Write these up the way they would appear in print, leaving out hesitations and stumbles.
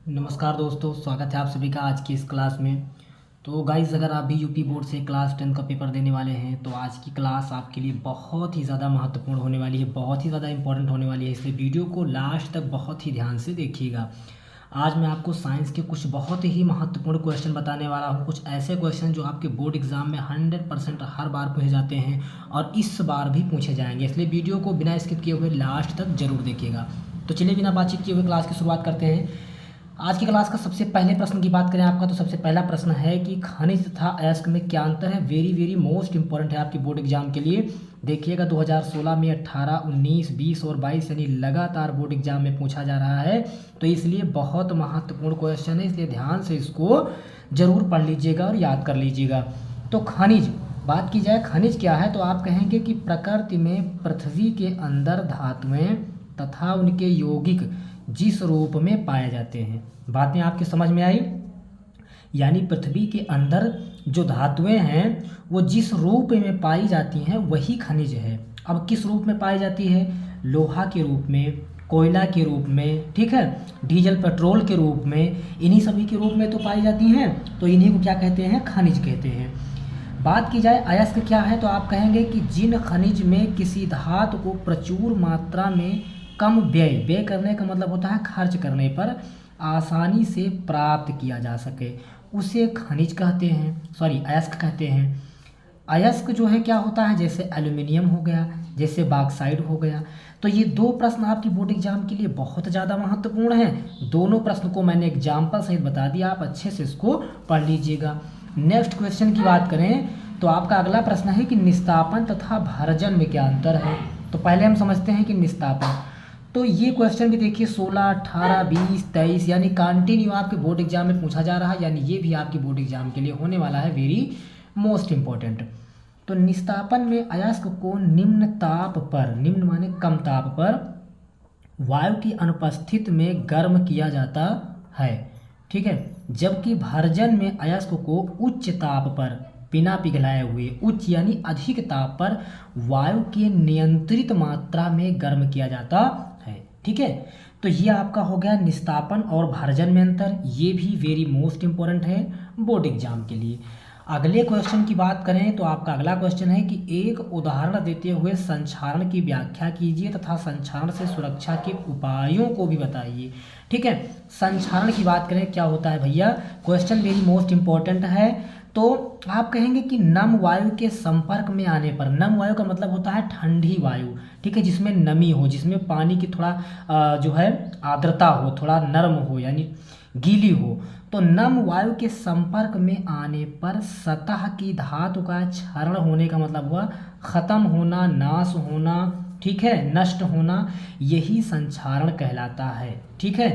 नमस्कार दोस्तों, स्वागत है आप सभी का आज की इस क्लास में। तो गाइज़, अगर आप भी यूपी बोर्ड से क्लास 10 का पेपर देने वाले हैं तो आज की क्लास आपके लिए बहुत ही ज़्यादा महत्वपूर्ण होने वाली है, बहुत ही ज़्यादा इंपॉर्टेंट होने वाली है। इसलिए वीडियो को लास्ट तक बहुत ही ध्यान से देखिएगा। आज मैं आपको साइंस के कुछ बहुत ही महत्वपूर्ण क्वेश्चन बताने वाला हूँ, कुछ ऐसे क्वेश्चन जो आपके बोर्ड एग्जाम में 100% हर बार पूछे जाते हैं और इस बार भी पूछे जाएंगे। इसलिए वीडियो को बिना स्किप किए हुए लास्ट तक जरूर देखिएगा। तो चलिए बिना बातचीत किए हुए क्लास की शुरुआत करते हैं। आज की क्लास का सबसे पहले प्रश्न की बात करें आपका, तो सबसे पहला प्रश्न है कि खनिज तथा अयस्क में क्या अंतर है। वेरी वेरी मोस्ट इंपॉर्टेंट है आपके बोर्ड एग्जाम के लिए। देखिएगा 2016 में 18, 19, 20 और 22 यानी लगातार बोर्ड एग्जाम में पूछा जा रहा है, तो इसलिए बहुत महत्वपूर्ण क्वेश्चन है, इसलिए ध्यान से इसको जरूर पढ़ लीजिएगा और याद कर लीजिएगा। तो खनिज बात की जाए, खनिज क्या है, तो आप कहेंगे कि प्रकृति में पृथ्वी के अंदर धातुएं तथा उनके यौगिक जिस रूप में पाए जाते हैं। बातें आपकी समझ में आई? यानी पृथ्वी के अंदर जो धातुएं हैं वो जिस रूप में पाई जाती हैं वही खनिज है। अब किस रूप में पाई जाती है? लोहा के रूप में, कोयला के रूप में, ठीक है, डीजल पेट्रोल के रूप में, इन्हीं सभी के रूप में तो पाई जाती हैं, तो इन्हीं को क्या कहते हैं? खनिज कहते हैं। बात की जाए अयस्क क्या है, तो आप कहेंगे कि जिन खनिज में किसी धातु को प्रचुर मात्रा में कम व्यय करने का मतलब होता है खर्च करने पर आसानी से प्राप्त किया जा सके, उसे खनिज कहते हैं, सॉरी अयस्क कहते हैं। अयस्क जो है क्या होता है, जैसे एल्यूमिनियम हो गया, जैसे बॉक्साइड हो गया। तो ये दो प्रश्न आपकी बोर्ड एग्जाम के लिए बहुत ज़्यादा महत्वपूर्ण हैं। दोनों प्रश्न को मैंने एग्जाम्पल सहित बता दिया, आप अच्छे से इसको पढ़ लीजिएगा। नेक्स्ट क्वेश्चन की बात करें तो आपका अगला प्रश्न है कि निस्तापन तथा भर्जन में क्या अंतर है। तो पहले हम समझते हैं कि निस्तापन। तो ये क्वेश्चन भी देखिए 16, 18, 20, 23 यानी कंटिन्यू आपके बोर्ड एग्जाम में पूछा जा रहा है, यानी ये भी आपके बोर्ड एग्जाम के लिए होने वाला है वेरी मोस्ट इम्पोर्टेंट। तो निस्तापन में अयस्क को निम्न ताप पर, निम्न माने कम ताप पर, वायु की अनुपस्थित में गर्म किया जाता है, ठीक है। जबकि भर्जन में अयस्क को उच्च ताप पर, बिना पिघलाए हुए, उच्च यानी अधिक ताप पर वायु के नियंत्रित मात्रा में गर्म किया जाता है, ठीक है। तो ये आपका हो गया निस्तापन और भर्जन में अंतर, ये भी वेरी मोस्ट इंपॉर्टेंट है बोर्ड एग्जाम के लिए। अगले क्वेश्चन की बात करें तो आपका अगला क्वेश्चन है कि एक उदाहरण देते हुए संक्षारण की व्याख्या कीजिए तथा संक्षारण से सुरक्षा के उपायों को भी बताइए, ठीक है। संक्षारण की बात करें क्या होता है भैया, क्वेश्चन वेरी मोस्ट इंपॉर्टेंट है। तो आप कहेंगे कि नम वायु के संपर्क में आने पर, नम वायु का मतलब होता है ठंडी वायु, ठीक है, जिसमें नमी हो, जिसमें पानी की थोड़ा जो है आर्द्रता हो, थोड़ा नरम हो यानी गीली हो। तो नम वायु के संपर्क में आने पर सतह की धातु का क्षरण होने का मतलब हुआ खत्म होना, नाश होना, ठीक है, नष्ट होना, यही संक्षारण कहलाता है, ठीक है।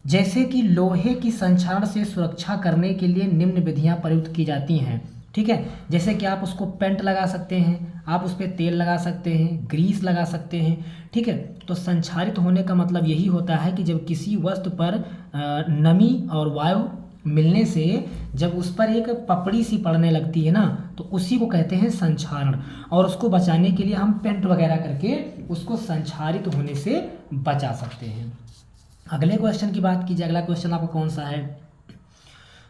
जैसे कि लोहे की संक्षारण से सुरक्षा करने के लिए निम्न विधियां प्रयुक्त की जाती हैं, ठीक है। जैसे कि आप उसको पेंट लगा सकते हैं, आप उस पर तेल लगा सकते हैं, ग्रीस लगा सकते हैं, ठीक है। तो संक्षारित होने का मतलब यही होता है कि जब किसी वस्तु पर नमी और वायु मिलने से जब उस पर एक पपड़ी सी पड़ने लगती है ना, तो उसी को कहते हैं संक्षारण, और उसको बचाने के लिए हम पेंट वगैरह करके उसको संक्षारित होने से बचा सकते हैं। अगले क्वेश्चन की बात कीजिए, अगला क्वेश्चन आपको कौन सा है,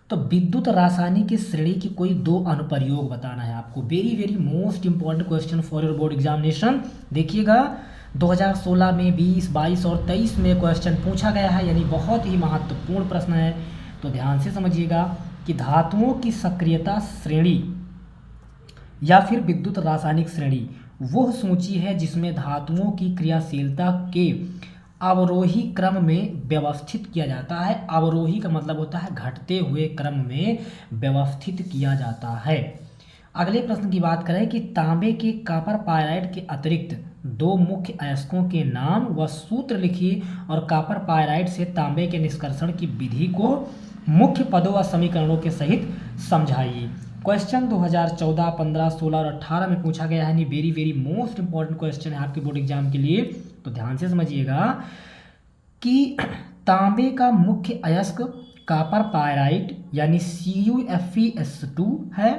तो विद्युत रासायनिक की श्रेणी की कोई दो अनुप्रयोग बताना है आपको। Very very most important question for your board examination. देखिएगा 2016 में 20, 22 और 23 में क्वेश्चन पूछा गया है, यानी बहुत ही महत्वपूर्ण प्रश्न है, तो ध्यान से समझिएगा कि धातुओं की सक्रियता श्रेणी या फिर विद्युत रासायनिक श्रेणी वह सूची है जिसमें धातुओं की क्रियाशीलता के अवरोही क्रम में व्यवस्थित किया जाता है। अवरोही का मतलब होता है घटते हुए क्रम में व्यवस्थित किया जाता है। अगले प्रश्न की बात करें कि तांबे के कॉपर पायराइड के अतिरिक्त दो मुख्य अयस्कों के नाम व सूत्र लिखिए और कॉपर पायराइड से तांबे के निष्कर्षण की विधि को मुख्य पदों व समीकरणों के सहित समझाइए। क्वेश्चन 2014, 15, 16 और 18 में पूछा गया है, यानी very very most important question है आपके बोर्ड एग्जाम के लिए, तो ध्यान से समझिएगा कि तांबे का मुख्य अयस्क कॉपर पायराइड यानी CuFeS2 है।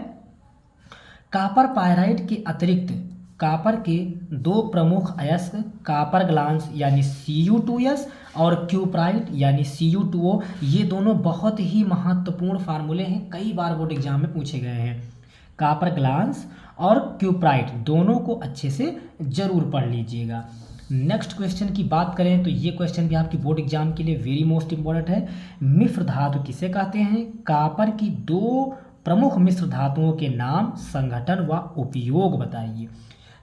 कॉपर पायराइड के अतिरिक्त कॉपर के दो प्रमुख अयस्क कॉपर ग्लांस यानी Cu2S और क्यूप्राइट यानी Cu2O, ये दोनों बहुत ही महत्वपूर्ण फार्मूले हैं, कई बार बोर्ड एग्जाम में पूछे गए हैं। कॉपर ग्लास और क्यूप्राइट दोनों को अच्छे से जरूर पढ़ लीजिएगा। नेक्स्ट क्वेश्चन की बात करें तो ये क्वेश्चन भी आपकी बोर्ड एग्जाम के लिए वेरी मोस्ट इंपॉर्टेंट है। मिश्र धातु किसे कहते हैं? कॉपर की दो प्रमुख मिश्र धातुओं के नाम, संगठन व उपयोग बताइए।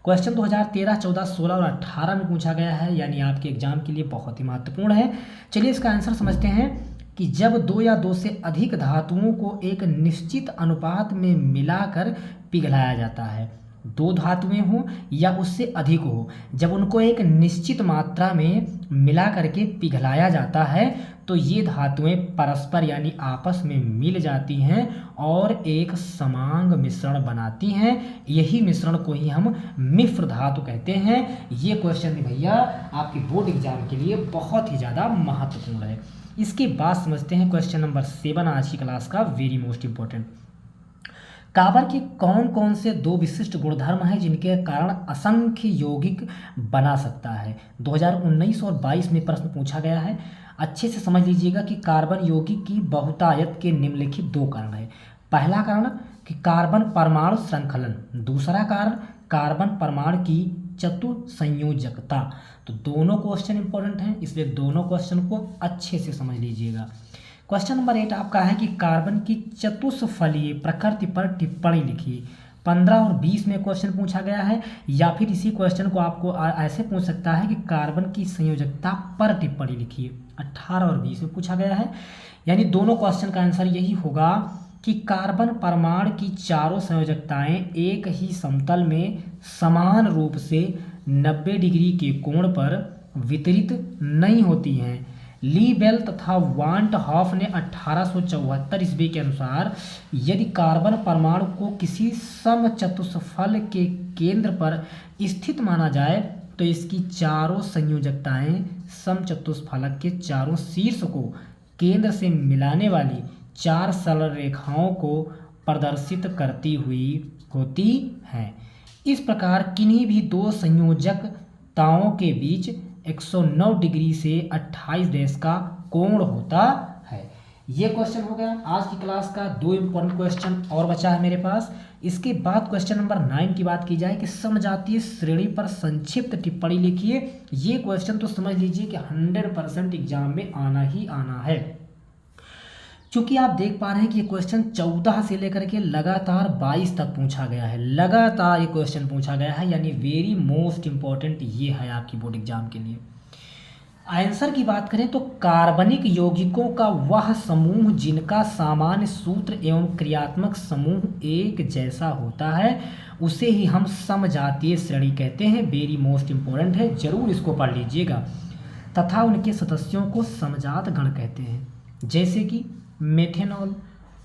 क्वेश्चन 2013, 14, 16 और 18 में पूछा गया है, यानी आपके एग्जाम के लिए बहुत ही महत्वपूर्ण है। चलिए इसका आंसर समझते हैं कि जब दो या दो से अधिक धातुओं को एक निश्चित अनुपात में मिलाकर पिघलाया जाता है, दो धातुएं हों या उससे अधिक हो, जब उनको एक निश्चित मात्रा में मिला करके पिघलाया जाता है तो ये धातुएं परस्पर यानी आपस में मिल जाती हैं और एक समांग मिश्रण बनाती हैं। यही मिश्रण को ही हम मिश्र धातु कहते हैं। ये क्वेश्चन भी भैया आपके बोर्ड एग्जाम के लिए बहुत ही ज़्यादा महत्वपूर्ण है। इसके बाद समझते हैं क्वेश्चन नंबर 7 आज की क्लास का, वेरी मोस्ट इंपॉर्टेंट। कॉपर के कौन कौन से दो विशिष्ट गुणधर्म हैं जिनके कारण असंख्य यौगिक बना सकता है? 2019 और 22 में प्रश्न पूछा गया है। अच्छे से समझ लीजिएगा कि कार्बन यौगिक की बहुतायत के निम्नलिखित दो कारण हैं। पहला कारण कि कार्बन परमाणु श्रृंखलन, दूसरा कारण कार्बन परमाणु की चतुसंयोजकता। तो दोनों क्वेश्चन इंपॉर्टेंट हैं, इसलिए दोनों क्वेश्चन को अच्छे से समझ लीजिएगा। क्वेश्चन नंबर 8 आपका है कि कार्बन की चतुष्फलीय प्रकृति पर टिप्पणी लिखिए। 15 और 20 में क्वेश्चन पूछा गया है, या फिर इसी क्वेश्चन को आपको ऐसे पूछ सकता है कि कार्बन की संयोजकता पर टिप्पणी लिखिए। 18 और 20 में पूछा गया है, यानी दोनों क्वेश्चन का आंसर यही होगा कि कार्बन परमाणु की चारों संयोजकताएं एक ही समतल में समान रूप से 90 डिग्री के कोण पर वितरित नहीं होती हैं। ली बेल तथा वांट हॉफ ने 1874 ईस्वी के अनुसार यदि कार्बन परमाणु को किसी समचतुष्फल के केंद्र पर स्थित माना जाए तो इसकी चारों संयोजकताएं समचतुष्फलक के चारों शीर्ष को केंद्र से मिलाने वाली चार सरल रेखाओं को प्रदर्शित करती हुई होती हैं। इस प्रकार किन्हीं भी दो संयोजकताओं के बीच 109 डिग्री से 28 डेश का कोण होता है। ये क्वेश्चन हो गया आज की क्लास का। दो इंपॉर्टेंट क्वेश्चन और बचा है मेरे पास। इसके बाद क्वेश्चन नंबर 9 की बात की जाए कि समजातीय श्रेणी पर संक्षिप्त टिप्पणी लिखिए। ये क्वेश्चन तो समझ लीजिए कि 100% एग्जाम में आना ही आना है। चूंकि आप देख पा रहे हैं कि ये क्वेश्चन 14 से लेकर के लगातार 22 तक पूछा गया है, लगातार ये क्वेश्चन पूछा गया है, यानी वेरी मोस्ट इंपॉर्टेंट ये है आपकी बोर्ड एग्जाम के लिए। आंसर की बात करें तो कार्बनिक यौगिकों का वह समूह जिनका सामान्य सूत्र एवं क्रियात्मक समूह एक जैसा होता है उसे ही हम समजातीय श्रेणी कहते हैं। वेरी मोस्ट इंपॉर्टेंट है, जरूर इसको पढ़ लीजिएगा। तथा उनके सदस्यों को समजात गण कहते हैं, जैसे कि मेथेनॉल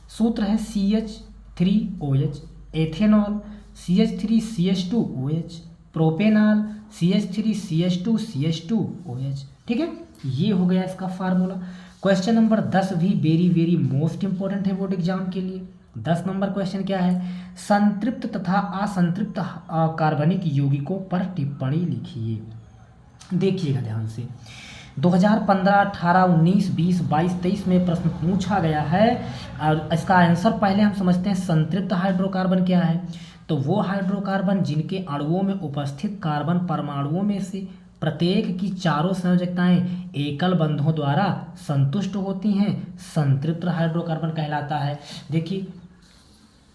सूत्र है CH3OH, ethanol CH3CH2OH, propanol CH3CH2CH2OH। ठीक है, ये हो गया इसका फार्मूला। क्वेश्चन नंबर 10 भी वेरी मोस्ट इंपॉर्टेंट है बोर्ड एग्जाम के लिए। 10 नंबर क्वेश्चन क्या है? संतृप्त तथा असंतृप्त कार्बनिक यौगिकों पर टिप्पणी लिखिए। देखिएगा ध्यान से, 2015, 18, 19, 20, 22, 23 में प्रश्न पूछा गया है और इसका आंसर पहले हम समझते हैं। संतृप्त हाइड्रोकार्बन क्या है? तो वो हाइड्रोकार्बन जिनके अणुओं में उपस्थित कार्बन परमाणुओं में से प्रत्येक की चारों संयोजकताएं एकल बंधों द्वारा संतुष्ट होती हैं, संतृप्त हाइड्रोकार्बन कहलाता है। देखिए,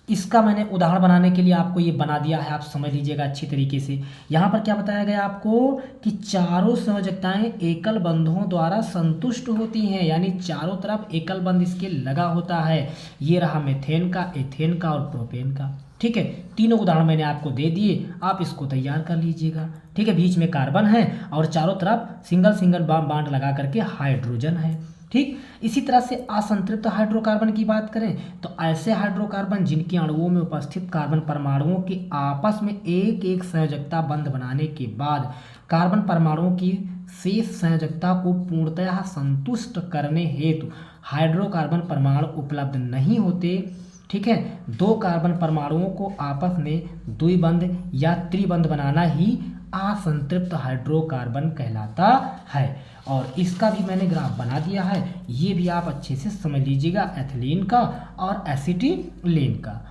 इसका मैंने उदाहरण बनाने के लिए आपको ये बना दिया है, आप समझ लीजिएगा अच्छी तरीके से। यहाँ पर क्या बताया गया आपको कि चारों संयोजकताएं एकल बंधों द्वारा संतुष्ट होती हैं, यानी चारों तरफ एकल बंध इसके लगा होता है। ये रहा मेथेन का, एथेन का और प्रोपेन का। ठीक है, तीनों उदाहरण मैंने आपको दे दिए, आप इसको तैयार कर लीजिएगा। ठीक है, बीच में कार्बन है और चारों तरफ सिंगल बांड लगा करके हाइड्रोजन है। ठीक, इसी तरह से असंतृप्त हाइड्रोकार्बन की बात करें तो ऐसे हाइड्रोकार्बन जिनके अणुओं में उपस्थित कार्बन परमाणुओं के आपस में एक एक संयोजकता बंध बनाने के बाद कार्बन परमाणुओं की शेष संयोजकता को पूर्णतः संतुष्ट करने हेतु हाइड्रोकार्बन परमाणु उपलब्ध नहीं होते। ठीक है, दो कार्बन परमाणुओं को आपस में द्विबंध या त्रिबंध बनाना ही असंतृप्त हाइड्रोकार्बन कहलाता है। और इसका भी मैंने ग्राफ बना दिया है, ये भी आप अच्छे से समझ लीजिएगा, एथिलीन का और एसिटिलीन का।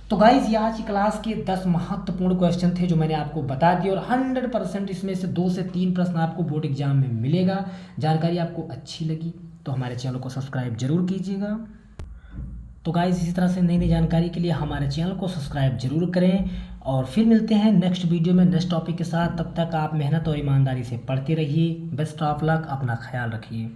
तो गाइज ये आज की क्लास के 10 महत्वपूर्ण क्वेश्चन थे जो मैंने आपको बता दिए, और 100% इसमें से 2 से 3 प्रश्न आपको बोर्ड एग्जाम में मिलेगा। जानकारी आपको अच्छी लगी तो हमारे चैनल को सब्सक्राइब जरूर कीजिएगा। तो गाइज इसी तरह से नई नई जानकारी के लिए हमारे चैनल को सब्सक्राइब जरूर करें, और फिर मिलते हैं नेक्स्ट वीडियो में नेक्स्ट टॉपिक के साथ। तब तक आप मेहनत और ईमानदारी से पढ़ते रहिए। बेस्ट ऑफ लक, अपना ख्याल रखिए।